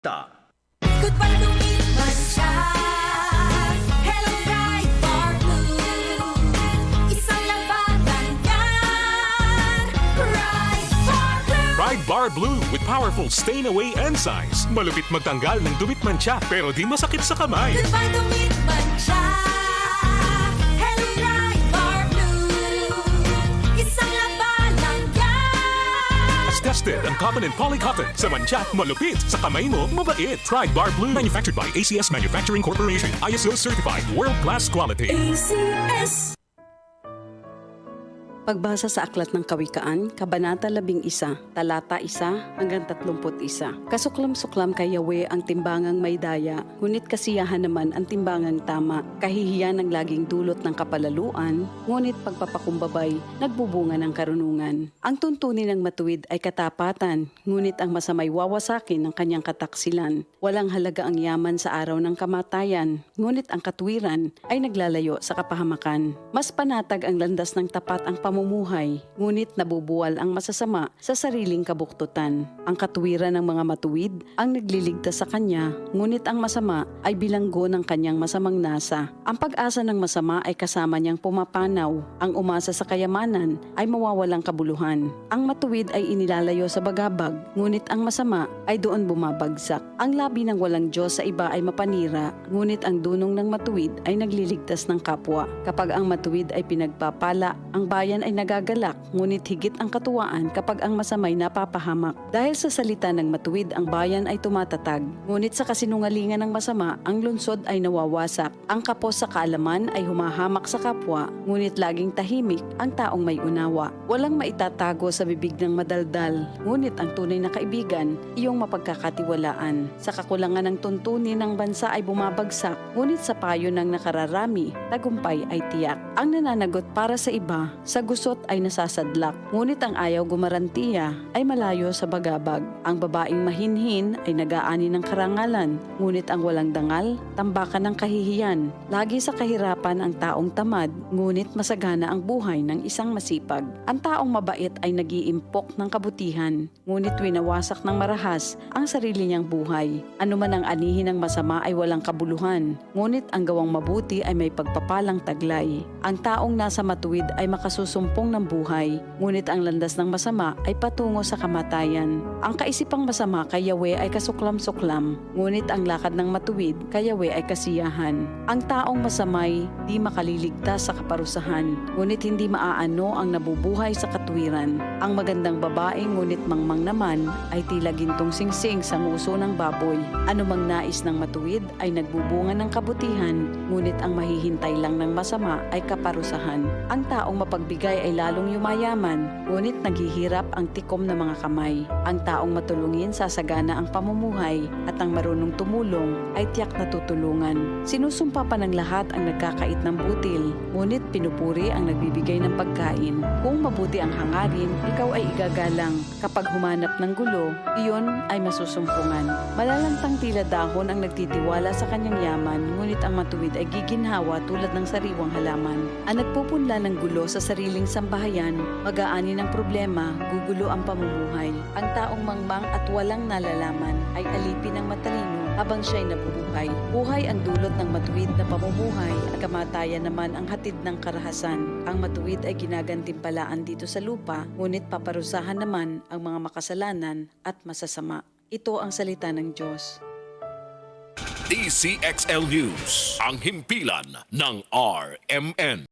Goodbye lumipas siya. Hello, Ride Bar Blue. Isang labanan yan. Ride Bar Blue. Ride Bar Blue with powerful stain-away enzymes. Malupit magtanggal ng dumit mancha pero di masakit sa kamay. Goodbye lumipas siya. Hello, Ride Bar Blue. Isang labanan yan. As tested ang cotton and polycotton. Sa mancha, malupit. Sa kamay mo, mabait. Ride Bar Blue. Manufactured by ACS Manufacturing Corporation. ISO certified. World-class quality. ACS. Pagbasa sa Aklat ng Kawikaan, Kabanata 11, Talata 1 hanggang 31. Kasuklam-suklam kay Yahweh ang timbangang may daya, ngunit kasiyahan naman ang timbangang tama. Kahihiyan ang laging dulot ng kapalaluan, ngunit pagpapakumbabay, nagbubunga ng karunungan. Ang tuntunin ng matuwid ay katapatan, ngunit ang masamay wawasakin ng kanyang kataksilan. Walang halaga ang yaman sa araw ng kamatayan, ngunit ang katwiran ay naglalayo sa kapahamakan. Mas panatag ang landas ng tapat ang pamumuhay, ngunit nabubuwal ang masasama sa sariling kabuktutan. Ang katuwiran ng mga matuwid ang nagliligtas sa kanya, ngunit ang masama ay bilanggo ng kanyang masamang nasa. Ang pag-asa ng masama ay kasama niyang pumapanaw. Ang umasa sa kayamanan ay mawawalang kabuluhan. Ang matuwid ay inilalayo sa bagabag, ngunit ang masama ay doon bumabagsak. Ang labi ng walang Diyos sa iba ay mapanira, ngunit ang dunong ng matuwid ay nagliligtas ng kapwa. Kapag ang matuwid ay pinagpapala, ang bayan ay nagagalak, ngunit higit ang katuwaan kapag ang masamay napapahamak. Dahil sa salita ng matuwid, ang bayan ay tumatatag, ngunit sa kasinungalingan ng masama, ang lungsod ay nawawasak. Ang kapos sa kaalaman ay humahamak sa kapwa, ngunit laging tahimik ang taong may unawa. Walang maitatago sa bibig ng madaldal, ngunit ang tunay na kaibigan, iyong mapagkakatiwalaan. Sa kakulangan ng tuntunin ng bansa ay bumabagsak, ngunit sa payo ng nakararami, tagumpay ay tiyak. Ang nananagot para sa iba, sa gusot ay nasasadlak, ngunit ang ayaw gumarantiya ay malayo sa bagabag. Ang babaeng mahinhin ay nag-aani ng karangalan, ngunit ang walang dangal, tambakan ng kahihiyan. Lagi sa kahirapan ang taong tamad, ngunit masagana ang buhay ng isang masipag. Ang taong mabait ay nag-iimpok ng kabutihan, ngunit winawasak ng marahas ang sarili niyang buhay. Ano man ang anihin ng masama ay walang kabuluhan, ngunit ang gawang mabuti ay may pagpapalang taglay. Ang taong nasa matuwid ay makasusumpong ng buhay, ngunit ang landas ng masama ay patungo sa kamatayan. Ang kaisipang masama kay Yahweh ay kasuklam-suklam, ngunit ang lakad ng matuwid kay Yahweh ay kasiyahan. Ang taong masamay di makaliligtas sa kaparusahan, ngunit hindi maaano ang nabubuhay sa katwiran. Ang magandang babae ngunit mangmang naman ay tila gintong singsing sa nguso ng baboy. Anumang nais ng matuwid ay nagbubunga ng kabutihan, ngunit ang mahihintay lang ng masama ay kaparusahan. Ang taong mapagbigay ay lalong yumayaman, ngunit naghihirap ang tikom ng mga kamay. Ang taong matulungin sasagana ang pamumuhay, at ang marunong tumulong ay tiyak na tutulungan. Sinusumpa pa ng lahat ang nagkakait ng butil, ngunit pinupuri ang nagbibigay ng pagkain. Kung mabuti ang hangarin, ikaw ay igagalang. Kapag humanap ng gulo, iyon ay masusumpungan. Malalantang tila dahon ang nagtitiwala sa kanyang yaman, ngunit ang matuwid ay giginhawa tulad ng sariwang halaman. Ang nagpupunla ng gulo sa sariling sambahayan, mag-aani ng problema, gugulo ang pamumuhay. Ang taong mangmang at walang nalalaman ay alipin ng matalino habang siya'y nabubuhay. Buhay ang dulot ng matuwid na pamumuhay at kamatayan naman ang hatid ng karahasan. Ang matuwid ay ginagantimpalaan dito sa lupa, ngunit paparusahan naman ang mga makasalanan at masasama. Ito ang salita ng Diyos. DCXL News, ang himpilan ng RMN.